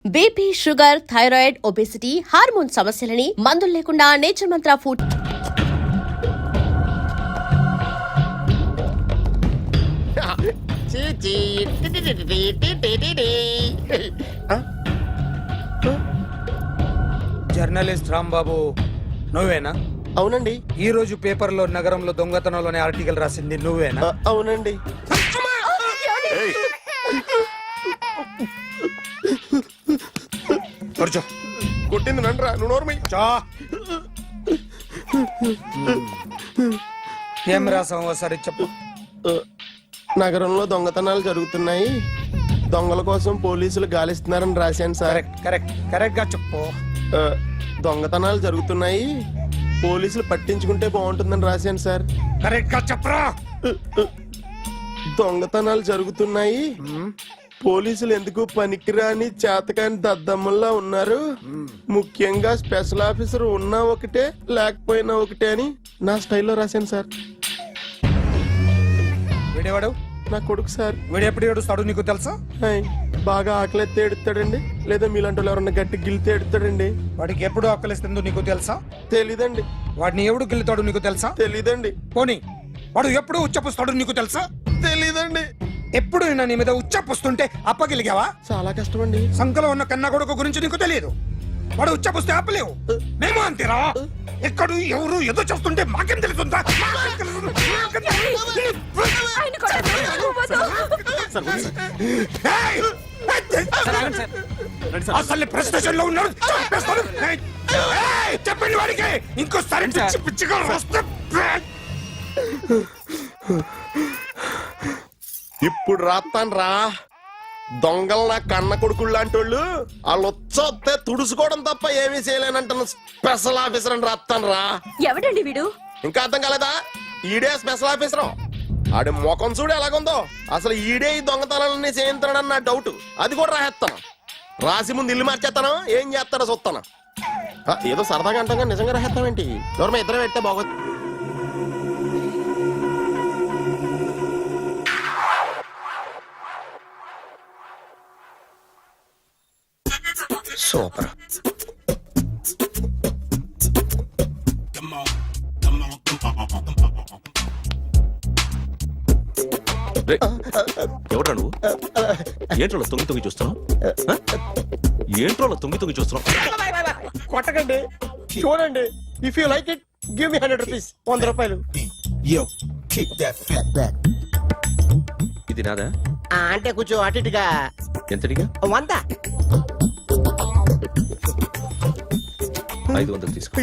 BP, sugar, thyroid, obesity, hormone సమస్యలని మందులు లేకుండా నేచర్ మంత్ర ఫుడ్. జర్నలిస్ట్ రాంబాబు నువ్వేనా? అవునండి. ఈ రోజు పేపర్లో నగరంలో దొంగతనంలోనే ఆర్టికల్ రాసింది నువ్వేనా? అవునండి. కూర్చో. కొట్టింది నండ్రా, నువ్వు నోర్మై. ఏం రాసావు ఒకసారి చెప్పు. నగరంలో దొంగతనాలు జరుగుతున్నాయి, దొంగల కోసం పోలీసులు గాలిస్తున్నారని రాశాను సార్. కరెక్ట్ గా చెప్పు. దొంగతనాలు జరుగుతున్నాయి, పోలీసులు పట్టించుకుంటే బాగుంటుందని రాశాను సార్. కరెక్ట్ గా చెప్పరా. దొంగతనాలు జరుగుతున్నాయి, పోలీసులు ఎందుకు పనికిరాని చేతకాని దద్దమ్మల్లా ఉన్నారు, ముఖ్యంగా స్పెషల్ ఆఫీసర్ ఉన్నా ఒకటే లేకపోయినా ఒకటే అని నా స్టైల్లో రాశాను సార్. వీడేవాడు? నా కొడుకు సార్. వీడు ఎప్పుడు ఏడుస్తాడు నీకు తెలుసా? బాగా ఆకలిస్తే ఎడుతాడండి, లేదా మీలాంటి వాళ్ళు ఎవరన్నా గట్టి గిల్లితే ఎడుతాడండి. వాడికి ఎప్పుడు ఆకలిస్తుందో నీకు తెలుసా? తెలీదండి. వాడిని ఎవడు గిల్లుతాడు నీకు తెలుసా? తెలీదండి. పోనీ వాడు ఎప్పుడు ఉచ్చపుస్తాడు నీకు తెలుసా? తెలీదండి. ఎప్పుడు నీ మీద ఉచ్చపుస్తుంటే అప్పగలిగావా? చాలా కష్టం అండి. సంకలో ఉన్న కన్నా కొడుకు గురించి నీకు తెలియదు. వాడు ఉచ్చపుస్తే ఆపలేవు. మేము అంతేరా. ఎక్కడు ఎవరు ఏదో చేస్తుంటే మాకేం తెలుస్తుందా? అసలు ప్రెస్ స్టేషన్ లో ఉన్నాడు. చెప్పండి వాడికి ఇంకోసారి పిచ్చిగా వస్తే. ఇప్పుడు రాత్తాను రా. దొంగలు నా కన్న కొడుకులు లాంటి వాళ్ళు వాళ్ళు వచ్చొస్తే తుడుచుకోవడం తప్ప ఏమీ చేయలేనంటున్న స్పెషల్ ఆఫీసర్ అని రాత్తాను రా. ఎవడండి వీడు? ఇంకా అర్థం కాలేదా? ఈడే స్పెషల్ ఆఫీసర్. ఆడి ముఖం చూడు ఎలాగుందో. అసలు ఈడే ఈ దొంగతనాలన్నీ చేయించాడని నా డౌట్. అది కూడా రాసేస్తాను. రాసి ముందు ఇల్లు మార్చేస్తాను, ఏం చేస్తాడో చూస్తాను. ఏదో సరదాగా అంటాం కానీ నిజంగా రాసేస్తామేంటి? ఎవరన్నా ఇద్దరు పెడితే బాగోదు. సూపర్. ఎవడ్రా నువ్వు? ఏంట్రోలో తొంగి తొంగి చూస్తున్నావు? ఏంట్రోలో తొంగి తొంగి చూస్తున్నావు? కొట్టకండి, చూడండి. If you like it give me 100 rupees. 100 రూపాయలు. ఇది నాదా? అంటే కొంచెం అటు ఇటుగా. ఎంతడిగా? 100. 500 తీసుకో.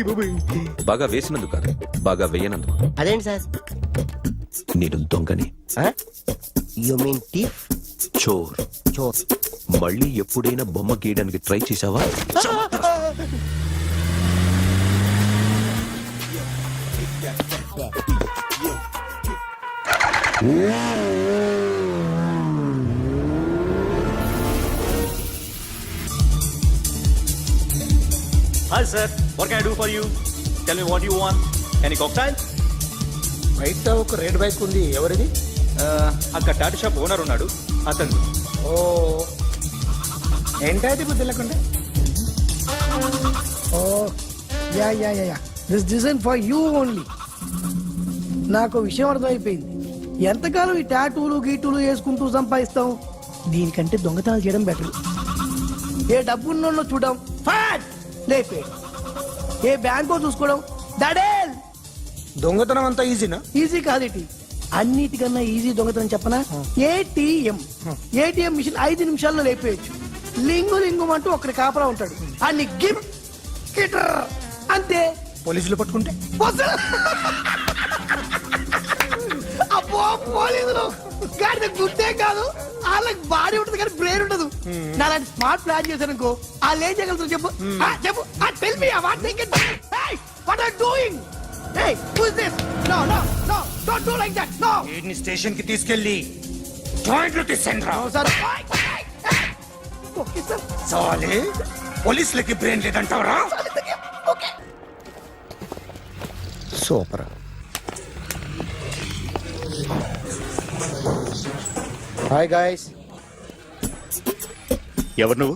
బాగా వేసినందుకు కాదు, బాగా వేయనందుకు. అదేంటి సార్? నేను దొంగని. You mean thief? చోర్. చోర్. మళ్ళీ ఎప్పుడైనా బొమ్మ గీయడానికి ట్రై చేసావా? Hi sir, what can I do for you? Tell me what you want. Any cocktail? బయట ఒక రెడ్ బైక్ ఉంది, ఎవరిది? అక్కడ టాటా షాప్ ఓనర్ ఉన్నాడు, అతను. ఓ ఏంటది బుద్ధి లేకుండా? Oh yeah yeah yeah yeah this design for you only. నాకు విషయం అర్థమైపోయింది. ఎంతకాలం ఈ టాటూలు గీటూలు వేసుకుంటూ సంపాదిస్తాం? దీనికంటే దొంగతనాలు చేయడం బెటర్. ఏ డబ్బున్నోళ్ళు చూడడం ఫాట్ లేపే, ఏ బ్యాంకో చూసుకోవడం దడేల్. దొంగతనం అంతా ఈజీనా? ఈజీ కాదేటి, అన్నిటికన్నా ఈజీ దొంగతనం చెప్పనా? ఏటీఎం మిషన్ 5 నిమిషాల్లో లేపేయచ్చు. లింగు లింగం అంటూ ఒకటి కాపలా ఉంటాడు, అన్ని గిమ్ గిటర్ అంతే. పోలీసులు పట్టుకుంటే అబ్బో పోలీసులు గాడి గుర్తే కాదు, వాళ్ళకి బాడీ ఉంటుంది కానీ బ్రెయిన్ ఉండదు. నాలాంటి స్మార్ట్ ప్లాన్ చేశానుకో వాళ్ళు ఏం చేయగలుగుతారు చెప్పు? చెప్పు. Tell me what they can. Hey what are doing? Hey who is this? No no no don't do like that. No. వీడిని స్టేషన్ కి తీసుకెళ్ళి జాయింట్లు తీసేంద్రా. No sir. Okay sir. సాలే పోలీసులకి బ్రెయిన్ లేదంటావరా? ఓకే. సూపర్. Hi guys. ఎవరు నువ్వు?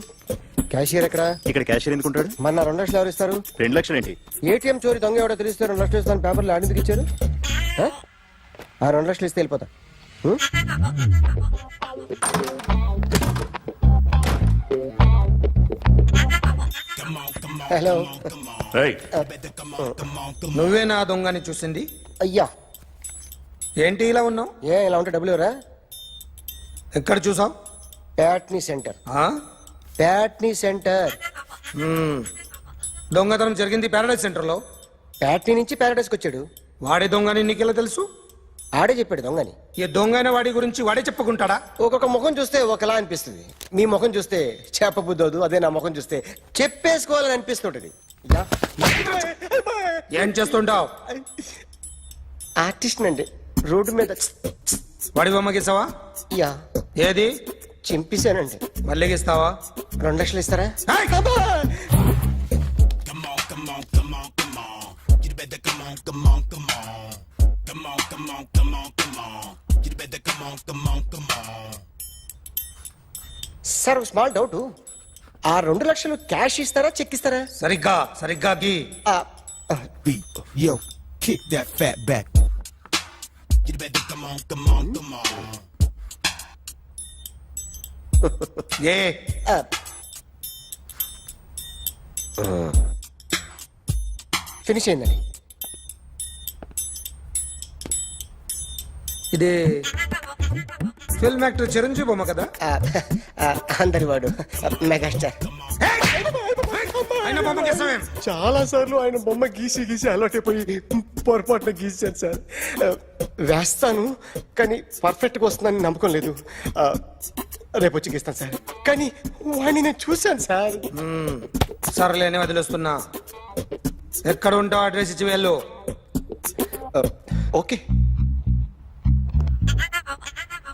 క్యాషియర్ ఎక్కడ? ఇక్కడ క్యాషియర్ ఎందుకుంటాడు? మన 2 లక్షలు ఎవరు ఇస్తారు? 2 లక్షలు ఏంటి? ఏటీఎం చోరీ దొంగ ఎవడో తెలిస్తే 2 లక్షలు ఇస్తాను పేపర్లు ఆడిందుకు ఇచ్చారు. ఆ 2 లక్షలు ఇస్తే వెళ్ళిపోతా. హలో ఏయ్, నువ్వే నా దొంగని చూసింది? అయ్యా, ఏంటి ఇలా ఉన్నావు? ఇలా ఉంటే డబ్బులు ఎవరా? ఎక్కడ చూసావు? ప్యాట్నీ సెంటర్. ప్యాట్నీ సెంటర్. దొంగతనం జరిగింది ప్యారడైజ్ సెంటర్ లో. ప్యాట్నీ నుంచి ప్యారడైస్కి వచ్చాడు. వాడే దొంగని నీకెలా తెలుసు? ఆడే చెప్పాడు దొంగని. ఈ దొంగైన వాడి గురించి వాడే చెప్పుకుంటాడా? ఒక్కొక్క ముఖం చూస్తే ఒకలా అనిపిస్తుంది. మీ ముఖం చూస్తే చేపబుద్దోదు, అదే నా ముఖం చూస్తే చెప్పేసుకోవాలని అనిపిస్తుంటది. యా. ఏం చేస్తుంటావు? ఆర్టిస్ట్ అండి. రోడ్డు మీద వాడి బొమ్మ గీసావా? యా ఏది? చింపేశానండి. మళ్ళీ గీస్తావా? 2 లక్షలు ఇస్తారా? ఏయ్! సార్ ఒక స్మాల్ డౌట్. ఆ 2 లక్షలు క్యాష్ ఇస్తారా, చెక్ ఇస్తారా? సరిగ్గా గీ. Yo, kick that fat back. You better come on, come on, come on. A finish అయిందండి. ఇది ఫిల్మ్ యాక్టర్ చిరంజీవి బొమ్మ కదా? అందరి వాడు మెగాస్టార్. ఆయన బొమ్మ గీసావేం? చాలా సార్లు ఆయన బొమ్మ గీసి గీసి అలవాటైపోయి పొరపాటున గీసాను సార్. వేస్తాను కానీ పర్ఫెక్ట్ గా వస్తుందని నమ్మకం లేదు. రేపు వచ్చి గీస్తాను సార్. కానీ వాడిని నేను చూశాను సార్. సర్లేని వదిలేస్తున్నా. ఎక్కడ ఉంటావు అడ్రస్ ఇచ్చి వెళ్ళు. Okay.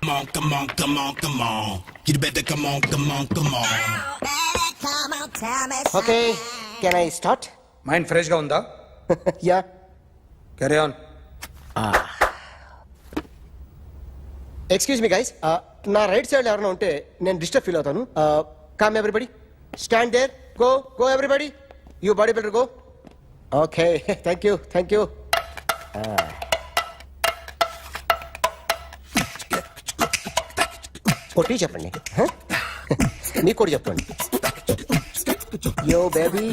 Come on, come on, come on, come on. You better come on, come on, come on. Okay, can I start? Mind fresh గా ఉందా? Yeah. Carry on. Excuse me guys, నా right side ఎవరైనా ఉంటే నేను disturb feel అవుతాను. Come everybody, stand there, go go everybody, you body builder go. Okay, thank you thank you. కొట్టి చెప్పండి, మీకు కూడా చెప్పండి. Yo baby.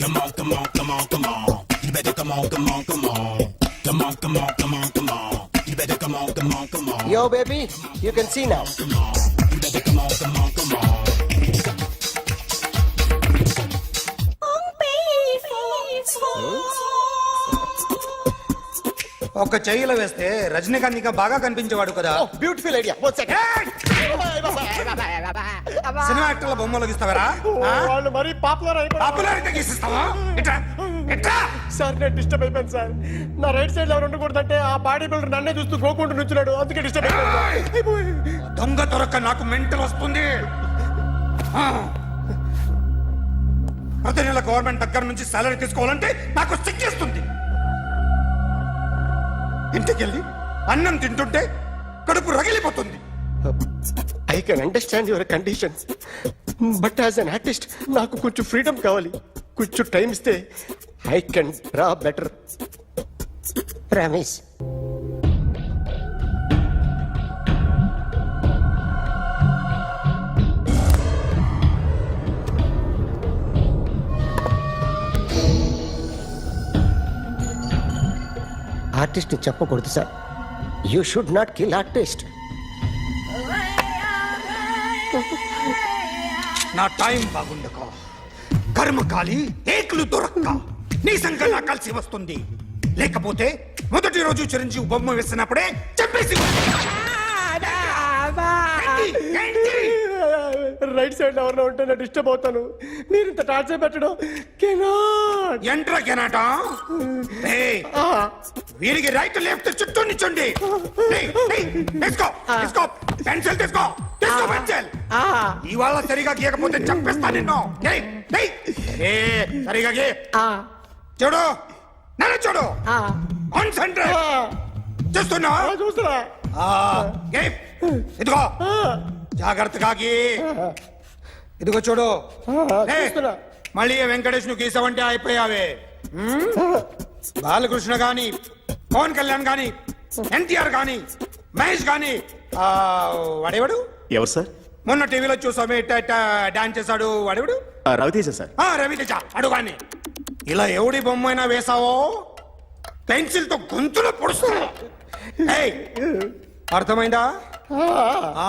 Come on, come on, come on, come on. You better come on, come on, come on. Come on, come on, come on, come on. You better come on, come on, come on. Yo, baby, you can see now. You better come on, come on, come on. ఒక చెయ్యిలో వేస్తే రజనీకాంత్ ఇంకా బాగా కనిపించేవాడు కదా. Oh, beautiful idea. One second. Cinema యాక్టర్ల బొమ్మలు గీస్తావరా? వాళ్ళు మరీ పాపులర్ అయిపోయారు. పాపులర్ అయితే గీసిస్తావా? ఇట్రా ఇట్రా. సార్ నేను డిస్టర్బ్ అయిపోయాను సార్. నా రైట్ సైడ్ ఎవరు ఉండకూడదంటే ఆ బాడీ బిల్డర్ నన్నే చూస్తూ గోకుంటూ నుంచున్నాడు, అందుకే డిస్టర్బ్ అయిపోయాను. దొంగ దొరక్క నాకు మెంటల్ వస్తుంది. ప్రతి నెల గవర్నమెంట్ దగ్గర నుంచి సాలరీ తీసుకోవాలంటే నాకు సిగ్గేస్తుంది. ఇంటికెళ్ళి అన్నం తింటుంటే కడుపు రగిలిపోతుంది. I can understand your conditions, but as an artist నాకు కొంచెం ఫ్రీడమ్ కావాలి. కొంచెం టైం ఇస్తే I can draw better. Promise. Artist చెప్పకూడదు sir. You should not kill artist. నా టైం బాగుండక కర్మకాలి ఏకులు దొరక్క నీ సంఘం నాకు కలిసి వస్తుంది. లేకపోతే మొదటి రోజు చిరంజీవి బొమ్మ వేసినప్పుడే చెప్పేసి రైట్ సైడ్ ఎవరిలో ఉంటే నేను డిస్టర్బ్ అవుతాను. మీరు ఇంత టార్చర్ పెట్టడం కెనాట్. ఎంట్రా కెనాట. వీరికి రైట్ లెఫ్ట్ చుట్టూ నిచ్చండి. తీసుకో తీసుకో పెన్సిల్ తీసుకో తీసుకో పెన్సిల్. ఇవాళ సరిగా గీయకపోతే చంపేస్తా నిన్ను. సరిగా గీ. చూడు నన్ను చూడు. కాన్సంట్రేట్ చూస్తున్నా చూస్తున్నా. ఇదిగో జాగ్రత్తగా గీ. ఇదిగో చూడు లే. చూస్తున్నా. మళ్ళీ ఏ వెంకటేష్ ను గీసావంటే అయిపోయావే. బాలకృష్ణ గాని, పవన్ కళ్యాణ్ గాని, ఎన్టీఆర్ గాని, మహేష్ గాని, వాడేవాడు ఎవరు సార్? మొన్న టీవీలో చూసామే డాన్స్ చేశాడు వాడేవాడు. రవితేజ సార్. రవితేజ అడుగాని. ఇలా ఎవడి బొమ్మ అయినా వేసావో పెన్సిల్ తో గొంతులో పొడుస్తావు. ఏయ్, అర్థమైందా? ఆ?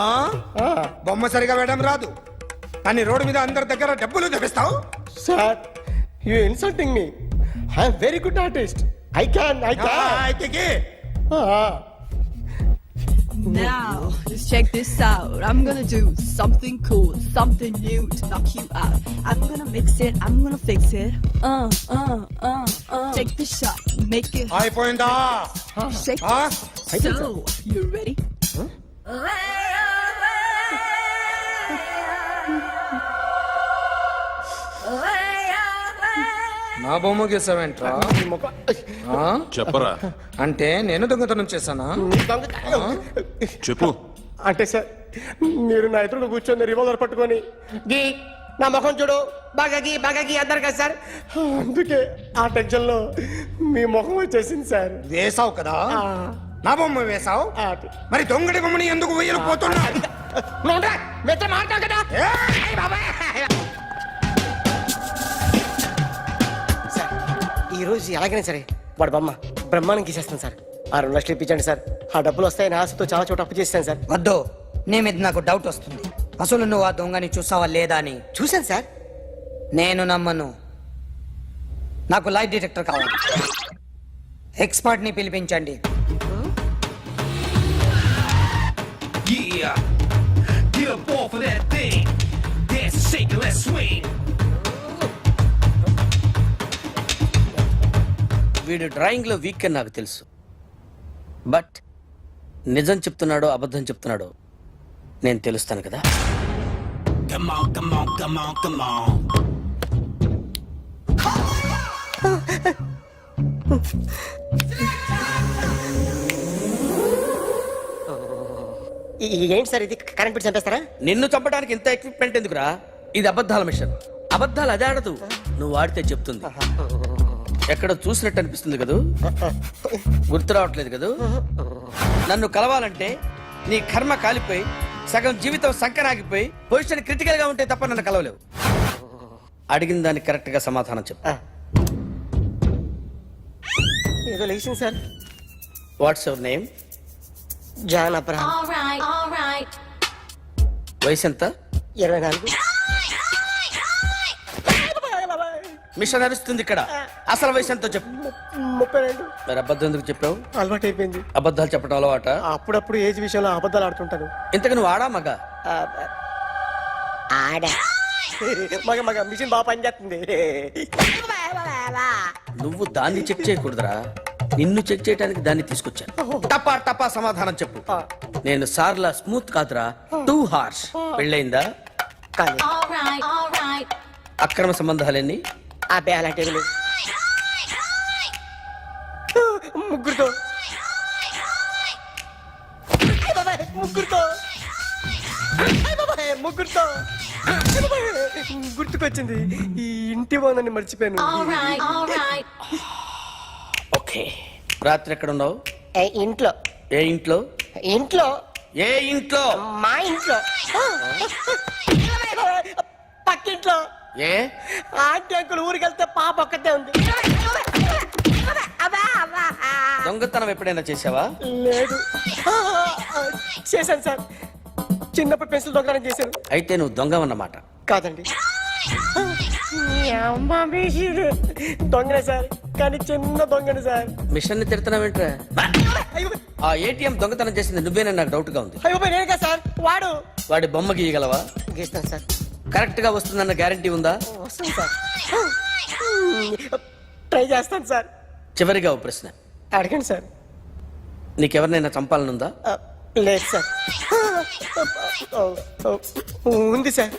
బొమ్మ సరిగా వేయడం రాదు కానీ రోడ్డు మీద అందరి దగ్గర డబ్బులు తెప్పిస్తావు. Sir you insulting me. I'm very good artist. I can. అయితే Now, just check this out. I'm gonna do something cool, something new to knock you out. I'm gonna mix it, I'm gonna fix it. Take the shot, make it అయిపోయిందా? shake. ఆ? So, you ready? నా బొమ్మ గీసావేంట్రా? ఆ? చెప్పరా. అంటే నేను దొంగతనం చేశానా? చెప్పు. అంటే సార్ మీరు నా ఎదురు కూర్చొని రివాల్వర్ పట్టుకొని గీ నా ముఖం చూడు బాగా గీ అన్నారు కదా సార్. అందుకే ఆ టెన్షన్ లో మీ ముఖం వచ్చేసింది సార్. వేసావు కదా, నా బొమ్మ వేసావు. మరి దొంగడి బొమ్మని ఎందుకు వేయలేకపోతున్నా? సార్ ఈ రోజు ఎలాగైనా సరే వాడు బొమ్మ బ్రహ్మాండం గీసేస్తాను సార్. 6 లక్షలు ఇప్పించండి సార్. ఆ డబ్బులు వస్తాయని ఆశతో చాలా చోట అప్పు చేస్తాను సార్. వద్దు, నీ మీద నాకు డౌట్ వస్తుంది. అసలు నువ్వు ఆ దొంగని చూసావా లేదా అని. చూశాను సార్. నేను నమ్మను. నాకు లైట్ డిటెక్టర్ కావాలి. ఎక్స్పర్ట్ ని పిలిపించండి. Yeah, get up off of that thing. Dance and shake and let's swing. వీడు డ్రాయింగ్ లో వీక్ అని నాకు తెలుసు. బట్ నిజం చెప్తున్నాడో అబద్ధం చెప్తున్నాడో నేను తెలుస్తాను కదా. Come on, come on, come on, come on. ఏంటి సార్ ఇది? కరెంట్ బిల్ చంపేస్తారా? నిన్ను చంపడానికి ఇంత ఎక్విప్మెంట్ ఎందుకురా? ఇది అబద్ధాల మిషన్. అబద్ధాలు అదే ఆడదు, నువ్వు ఆడితే చెప్తుంది. ఎక్కడ చూసినట్టు అనిపిస్తుంది కదూ, గుర్తు రావట్లేదు కదూ. నన్ను కలవాలంటే నీ కర్మ కాలిపోయి సగం జీవితం సంకరాగిపోయి పొజిషన్ క్రిటికల్ గా ఉంటే తప్ప నన్ను కలవలేవు. అడిగిన దానికి కరెక్ట్ గా సమాధానం చెప్పు. ఏదో లేచింది sir. What's your name? John Abraham. వయసు ఎంత? 24. మిషన్ నడుస్తుంది ఇక్కడ. అసలు వయసు ఎంతో చెప్పు. 32. మరి అబద్ధం ఎందుకు చెప్పావు? అలవాటు అయిపోయింది. అబద్ధాలు చెప్పడం అలవాట? అప్పుడప్పుడు ఏజ్ విషయంలో అబద్ధాలు ఆడుతుంటాను. ఇంతకు నువ్వు ఆడా మగ? ఆడా. మగ మిషన్ బాగా పనిచేస్తుంది. నువ్వు దాన్ని చెక్ చేయకూడదురా, నిన్ను చెక్ చేయడానికి దాన్ని తీసుకొచ్చాను. టపా టపా సమాధానం చెప్పు. నేను సార్లా స్మూత్ కాదురా, టూ హార్ష్. పెళ్ళయిందా? కానీ అక్రమ సంబంధాలన్నీ? అబ్బాయి అలాంటి ముగ్గురుతో ముగ్గురుతో గుర్తుకొచ్చింది. ఈ ఇంటి బాగుందని మర్చిపోయాను. ఓకే. రాత్రి ఎక్కడ ఉన్నావు? ఇంట్లో. ఏ ఇంట్లో? ఇంట్లో. ఏ ఇంట్లో? మా ఇంట్లో. పక్కింట్లో. ఏ ఆంటీ అంకుల్ ఊరికి వెళ్తే పాప ఒక్కతే ఉంది. దొంగతనం ఎప్పుడైనా చేసావా? లేదు. చేశాను సార్. చిన్నప్పుడు పెన్సిల్ దొంగతనం చేశాను. అయితే నువ్వు దొంగ అన్నమాట. కాదండి, దొంగనే సార్, కానీ చిన్న దొంగని సార్. మిషన్ ని తిడుతున్నావేంట్రా? ఆ ఏటీఎం దొంగతనం చేసింది నువ్వేనని నాకు డౌట్ గా ఉంది. అయ్యో నేను కదా సార్. వాడి బొమ్మ గీయగలవా? గీస్తాను సార్. కరెక్ట్ గా వస్తుందన్న గ్యారంటీ ఉందా? వస్తాను సార్. ట్రై చేస్తాను సార్. చివరిగా ఓ ప్రశ్న అడగండి సార్. నీకెవరినైనా చంపాలనుందా? లేదు సార్. ఉంది సార్.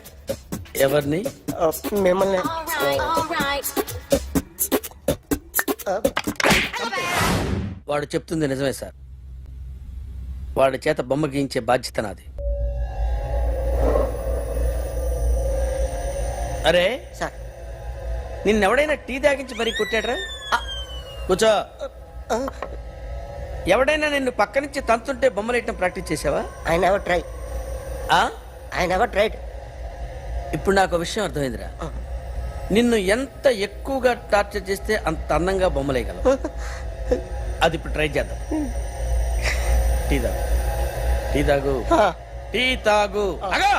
ఎవరిని? మిమ్మల్ని. వాడు చెప్తుంది నిజమే సార్. వాడి చేత బొమ్మ గీయించే బాధ్యత నాది. అరే సార్ నిన్నెవడైనా టీ తాగించి మరీ కొట్టాడ్రా కూర్చో. ఎవడైనా నిన్ను పక్క నుంచి తంతుంటే బొమ్మలేయటం ప్రాక్టీస్ చేసావా? ఐ నెవర్ ట్రై ఆ? I never tried. ఇప్పుడు నాకు విషయం అర్థమైందిరా. నిన్ను ఎంత ఎక్కువగా టార్చర్ చేస్తే అంత అందంగా బొమ్మలేయగలవు. అది ఇప్పుడు ట్రై చేద్దాం. టీ తాగు, టీ తాగు, టీ తాగు. అగో!